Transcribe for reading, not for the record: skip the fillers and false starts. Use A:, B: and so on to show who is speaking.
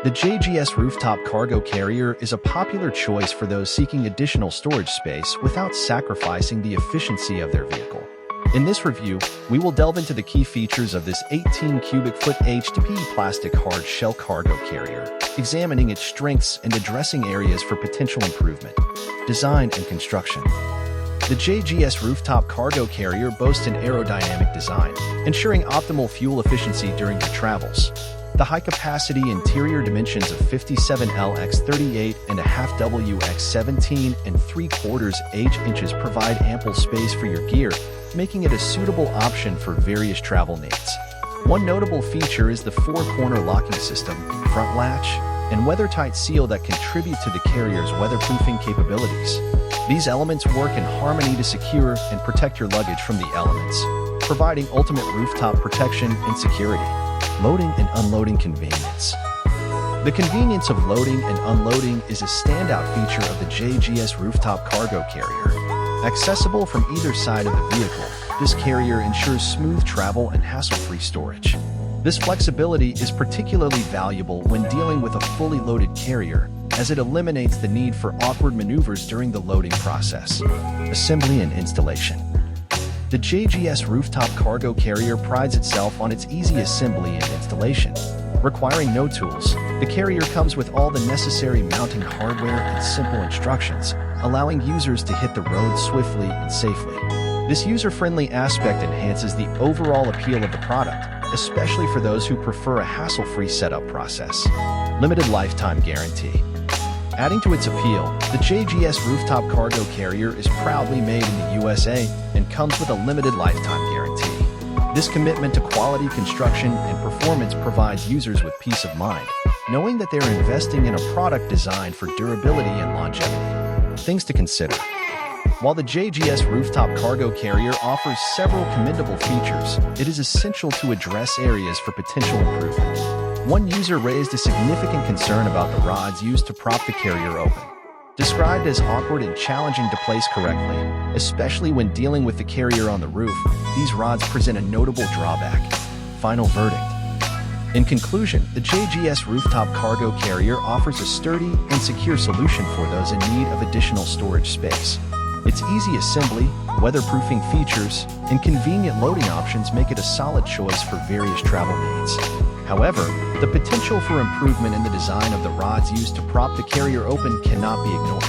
A: The JEGS Rooftop Cargo Carrier is a popular choice for those seeking additional storage space without sacrificing the efficiency of their vehicle. In this review, we will delve into the key features of this 18 cubic foot HDPE plastic hard shell cargo carrier, examining its strengths and addressing areas for potential improvement. Design and construction. The JEGS Rooftop Cargo Carrier boasts an aerodynamic design, ensuring optimal fuel efficiency during your travels. The high-capacity interior dimensions of 57L x 38.5 W x 17.75 inches provide ample space for your gear, making it a suitable option for various travel needs. One notable feature is the four-corner locking system, front latch, and weather-tight seal that contribute to the carrier's weatherproofing capabilities. These elements work in harmony to secure and protect your luggage from the elements, providing ultimate rooftop protection and security. Loading and unloading convenience. The convenience of loading and unloading is a standout feature of the JEGS Rooftop Cargo Carrier. Accessible from either side of the vehicle, this carrier ensures smooth travel and hassle-free storage. This flexibility is particularly valuable when dealing with a fully loaded carrier, as it eliminates the need for awkward maneuvers during the loading process. Assembly and installation. The JEGS Rooftop Cargo Carrier prides itself on its easy assembly and installation. Requiring no tools, the carrier comes with all the necessary mounting hardware and simple instructions, allowing users to hit the road swiftly and safely. This user-friendly aspect enhances the overall appeal of the product, especially for those who prefer a hassle-free setup process. Limited lifetime guarantee. Adding to its appeal, the JEGS Rooftop Cargo Carrier is proudly made in the USA and comes with a limited lifetime guarantee. This commitment to quality construction and performance provides users with peace of mind, knowing that they're investing in a product designed for durability and longevity. Things to consider. While the JEGS Rooftop Cargo Carrier offers several commendable features, it is essential to address areas for potential improvement. One user raised a significant concern about the rods used to prop the carrier open. Described as awkward and challenging to place correctly, especially when dealing with the carrier on the roof, these rods present a notable drawback. Final verdict. In conclusion, the JEGS Rooftop Cargo Carrier offers a sturdy and secure solution for those in need of additional storage space. Its easy assembly, weatherproofing features, and convenient loading options make it a solid choice for various travel needs. However, the potential for improvement in the design of the rods used to prop the carrier open cannot be ignored.